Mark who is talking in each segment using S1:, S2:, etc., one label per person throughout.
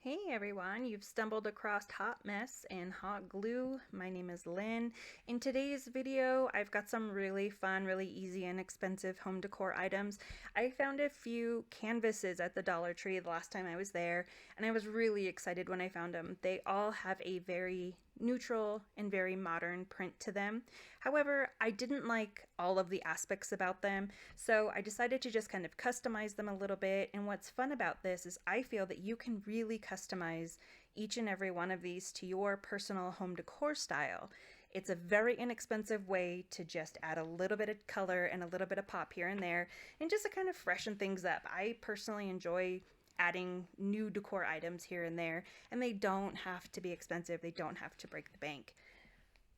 S1: Hey everyone, you've stumbled across Hot Mess and Hot Glue. My name is Lynn. In today's video, I've got some really fun, really easy and inexpensive home decor items. I found a few canvases at the Dollar Tree the last time I was there, and I was really excited when I found them. They all have a very neutral and very modern print to them. However, I didn't like all of the aspects about them, so I decided to just kind of customize them a little bit. And what's fun about this is I feel that you can really customize each and every one of these to your personal home decor style. It's a very inexpensive way to just add a little bit of color and a little bit of pop here and there, and just to kind of freshen things up. I personally enjoy adding new decor items here and there, and they don't have to be expensive. They don't have to break the bank.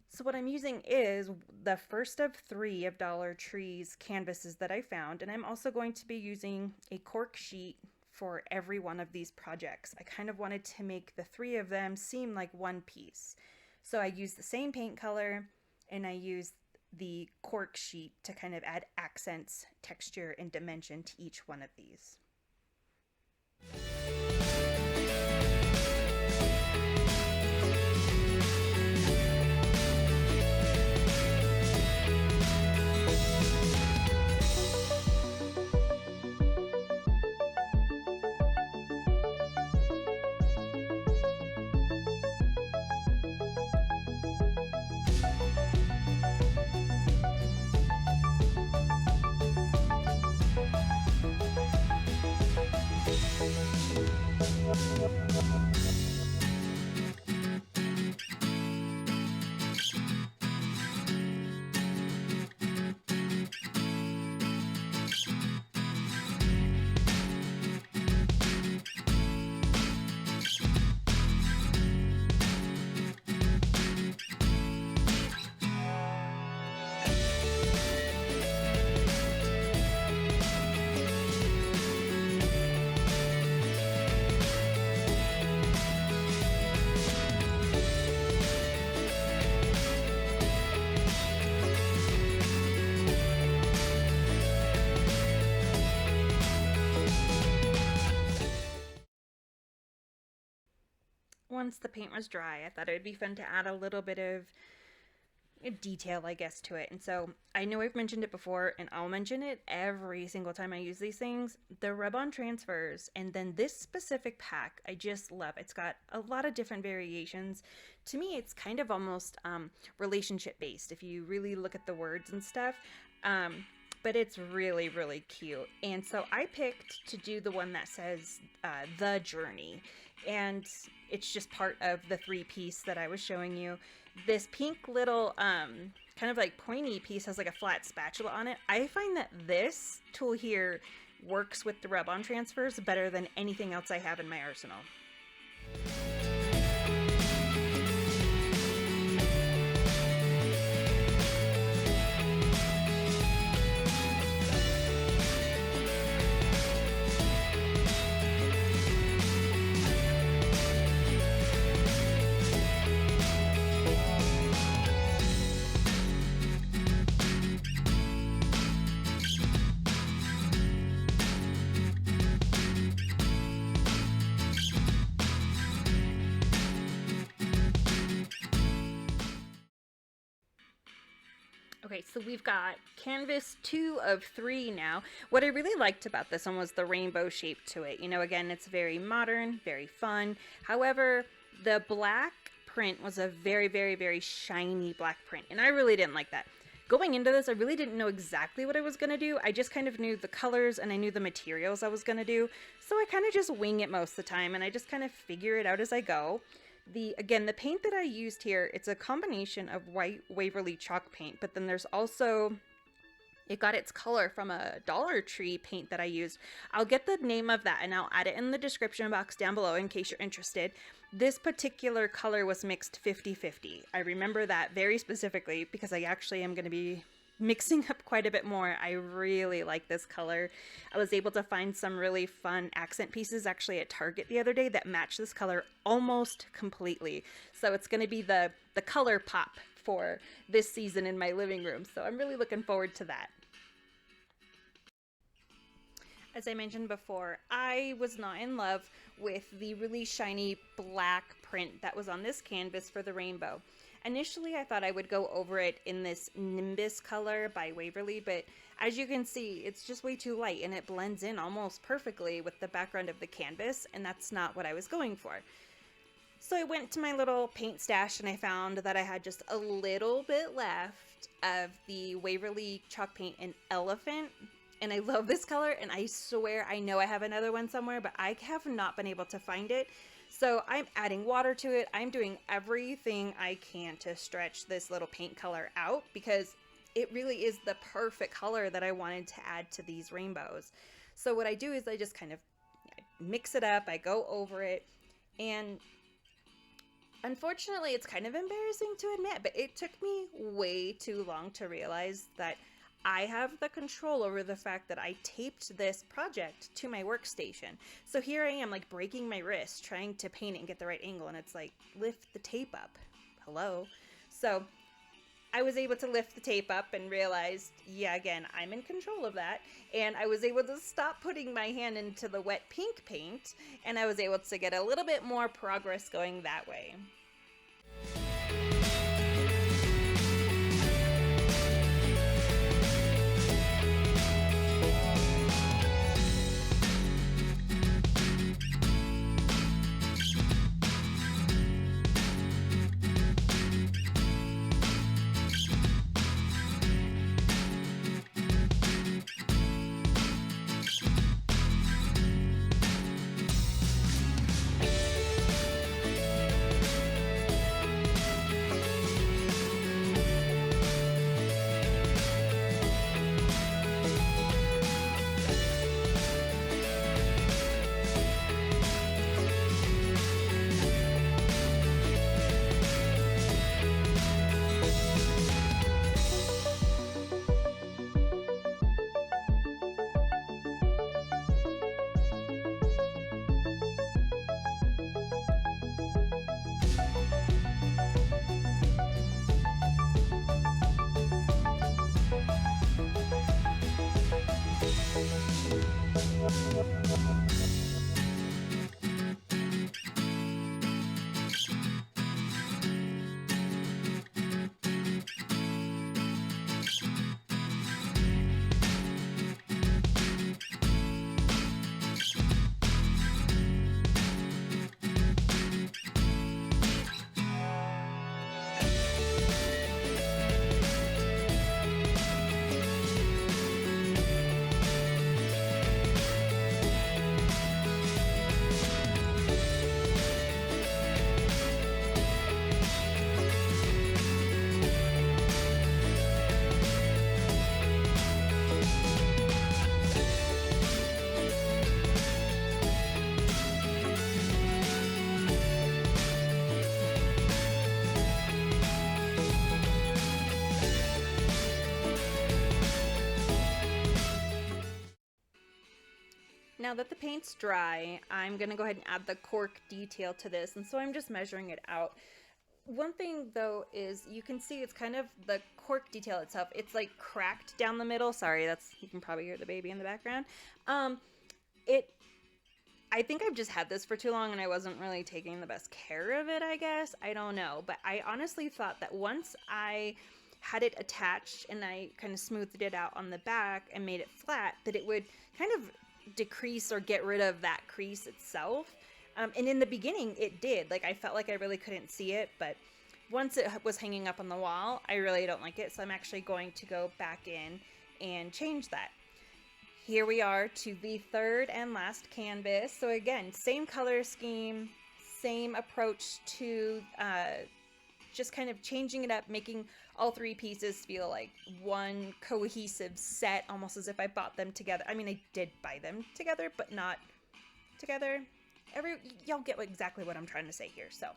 S1: So what I'm using is the first of 3 of Dollar Tree's canvases that I found, and I'm also going to be using a cork sheet for every one of these projects. I kind of wanted to make the 3 of them seem like one piece. So I used the same paint color, and I used the cork sheet to kind of add accents, texture, and dimension to each one of these. Once the paint was dry, I thought it would be fun to add a little bit of detail, I guess, to it. And so I know I've mentioned it before, and I'll mention it every single time I use these things. The rub-on transfers, and then this specific pack, I just love. It's got a lot of different variations. To me, it's kind of almost relationship based if you really look at the words and stuff. But it's really, really cute. And so I picked to do the one that says The Journey. And it's just part of the 3-piece that I was showing you. This pink little kind of like pointy piece has like a flat spatula on it. I find that this tool here works with the rub-on transfers better than anything else I have in my arsenal. Okay, so we've got canvas 2 of 3 now. What I really liked about this one was the rainbow shape to it. You know, again, it's very modern, very fun. However, the black print was a very, very, very shiny black print, and I really didn't like that. Going into this, I really didn't know exactly what I was going to do. I just kind of knew the colors and I knew the materials I was going to do. So I kind of just wing it most of the time, and I just kind of figure it out as I go. Again, the paint that I used here, it's a combination of white Waverly chalk paint, but then there's also, it got its color from a Dollar Tree paint that I used. I'll get the name of that and I'll add it in the description box down below in case you're interested. This particular color was mixed 50-50. I remember that very specifically because I actually am going to be mixing up quite a bit more. I really like this color. I was able to find some really fun accent pieces actually at Target the other day that match this color almost completely. So it's going to be the color pop for this season in my living room. So I'm really looking forward to that. As I mentioned before, I was not in love with the really shiny black print that was on this canvas for the rainbow. Initially, I thought I would go over it in this Nimbus color by Waverly, but as you can see, it's just way too light and it blends in almost perfectly with the background of the canvas, and that's not what I was going for. So I went to my little paint stash and I found that I had just a little bit left of the Waverly chalk paint in Elephant. And I love this color, and I swear I know I have another one somewhere, but I have not been able to find it. So I'm adding water to it. I'm doing everything I can to stretch this little paint color out because it really is the perfect color that I wanted to add to these rainbows. So what I do is I just kind of mix it up. I go over it, and unfortunately, it's kind of embarrassing to admit, but it took me way too long to realize that I have the control over the fact that I taped this project to my workstation. So here I am, like, breaking my wrist trying to paint it and get the right angle, and it's like, lift the tape up. Hello? So I was able to lift the tape up and realized, yeah, again, I'm in control of that. And I was able to stop putting my hand into the wet pink paint, and I was able to get a little bit more progress going that way. Now that the paint's dry, I'm gonna go ahead and add the cork detail to this, and so I'm just measuring it out. One thing though is you can see it's kind of the cork detail itself. It's like cracked down the middle. Sorry, you can probably hear the baby in the background. I think I've just had this for too long and I wasn't really taking the best care of it, I guess. I don't know, but I honestly thought that once I had it attached and I kind of smoothed it out on the back and made it flat, that it would kind of decrease or get rid of that crease itself. And in the beginning it did. Like, I felt like I really couldn't see it, but once it was hanging up on the wall, I really don't like it. So I'm actually going to go back in and change that. Here we are to the third and last canvas. So again, same color scheme, same approach to just kind of changing it up, making all three pieces feel like one cohesive set, almost as if I bought them together. I mean, I did buy them together, but not together. Y'all get exactly what I'm trying to say here. So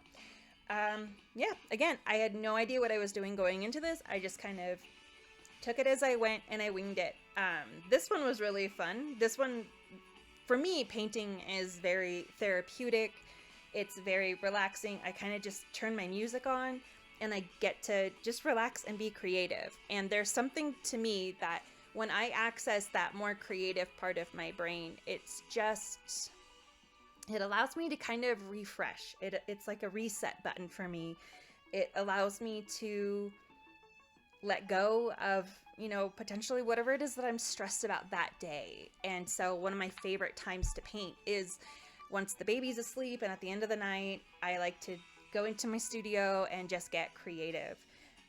S1: yeah, again, I had no idea what I was doing going into this. I just kind of took it as I went and I winged it. This one was really fun. This one, for me, painting is very therapeutic. It's very relaxing. I kind of just turn my music on and I get to just relax and be creative. And there's something to me that when I access that more creative part of my brain, it's just, it allows me to kind of refresh. It's like a reset button for me. It allows me to let go of, you know, potentially whatever it is that I'm stressed about that day. And so one of my favorite times to paint is once the baby's asleep and at the end of the night. I like to go into my studio and just get creative.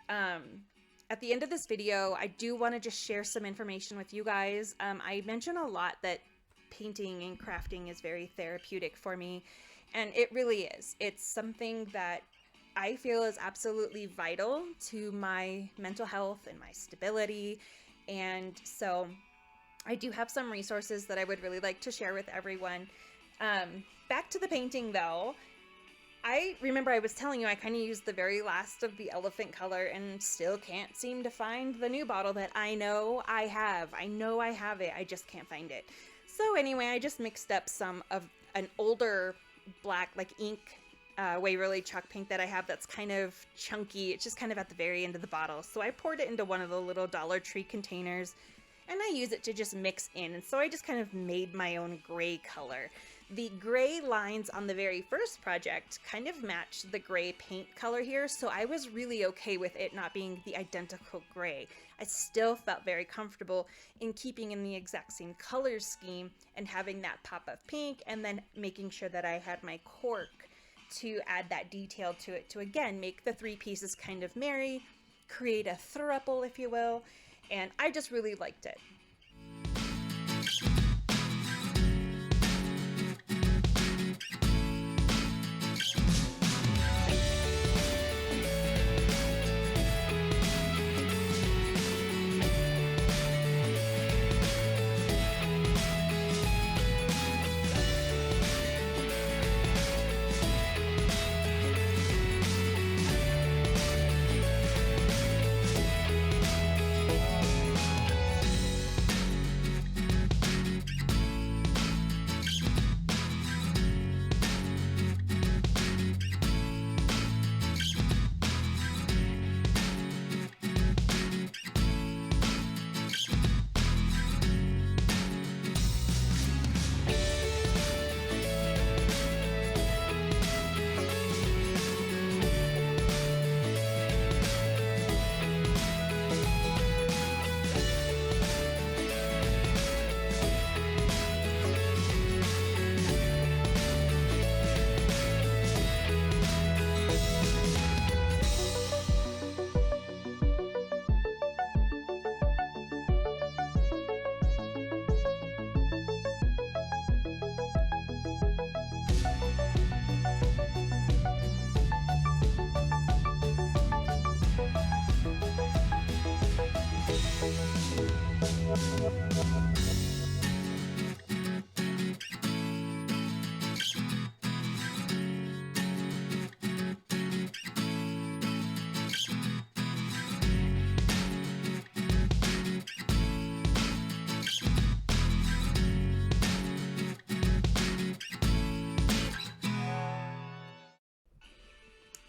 S1: At the end of this video, I do want to just share some information with you guys. I mention a lot that painting and crafting is very therapeutic for me, and it really is. It's something that I feel is absolutely vital to my mental health and my stability. And so I do have some resources that I would really like to share with everyone. Back to the painting though. I remember I was telling you I kind of used the very last of the elephant color and still can't seem to find the new bottle that I know I have. I know I have it, I just can't find it. So anyway, I just mixed up some of an older black, like ink, Waverly chalk paint that I have that's kind of chunky. It's just kind of at the very end of the bottle. So I poured it into one of the little Dollar Tree containers and I use it to just mix in. And so I just kind of made my own gray color. The gray lines on the very first project kind of matched the gray paint color here, so I was really okay with it not being the identical gray. I still felt very comfortable in keeping in the exact same color scheme and having that pop of pink, and then making sure that I had my cork to add that detail to it to again make the three pieces kind of marry, create a throuple, if you will, and I just really liked it.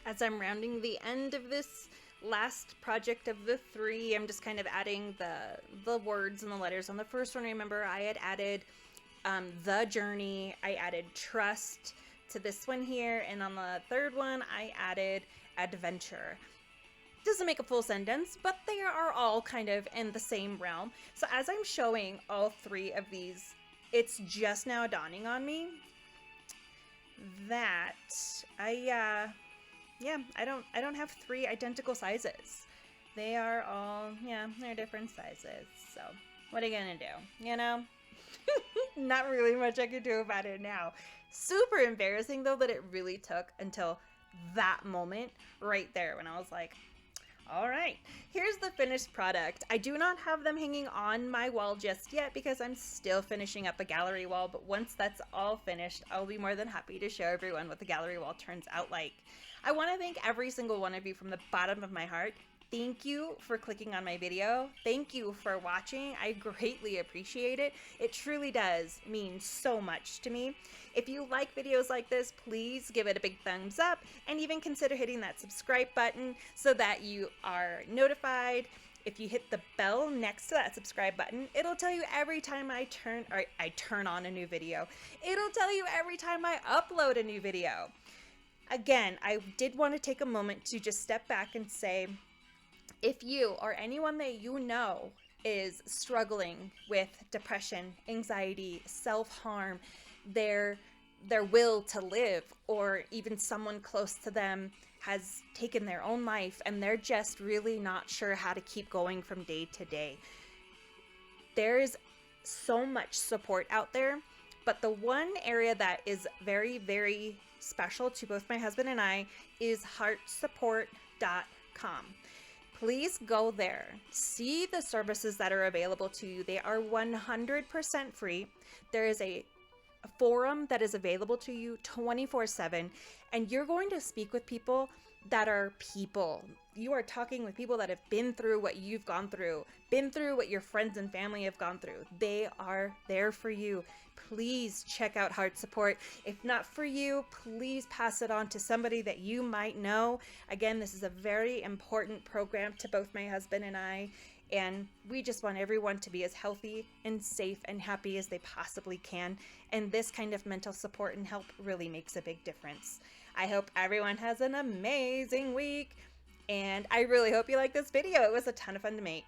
S1: As I'm rounding the end of this last project of the three, I'm just kind of adding the words and the letters. On the first one, remember, I had added the journey, I added trust to this one here, and on the third one, I added adventure. Doesn't make a full sentence, but they are all kind of in the same realm. So as I'm showing all three of these, it's just now dawning on me that I don't have three identical sizes. They are all, they're different sizes. So what are you gonna do? You know? Not really much I could do about it now. Super embarrassing though that it really took until that moment right there when I was like, all right, here's the finished product. I do not have them hanging on my wall just yet because I'm still finishing up a gallery wall, but once that's all finished, I'll be more than happy to show everyone what the gallery wall turns out like. I want to thank every single one of you from the bottom of my heart. Thank you for clicking on my video. Thank you for watching. I greatly appreciate it. It truly does mean so much to me. If you like videos like this, please give it a big thumbs up and even consider hitting that subscribe button so that you are notified If you hit the bell next to that subscribe button, it'll tell you every time I turn on a new video. It'll tell you every time I upload a new video. Again, I did want to take a moment to just step back and say, if you or anyone that you know is struggling with depression, anxiety, self-harm, their will to live, or even someone close to them has taken their own life and they're just really not sure how to keep going from day to day, there's so much support out there. But the one area that is very, very special to both my husband and I is heartsupport.com. Please go there. See the services that are available to you. They are 100% free. There is a forum that is available to you 24/7, and you're going to speak with people that are people. You are talking with people that have been through what you've gone through, been through what your friends and family have gone through. They are there for you. Please check out Heart Support. If not for you, please pass it on to somebody that you might know. Again, this is a very important program to both my husband and I, and we just want everyone to be as healthy and safe and happy as they possibly can. And this kind of mental support and help really makes a big difference. I hope everyone has an amazing week, and I really hope you like this video. It was a ton of fun to make.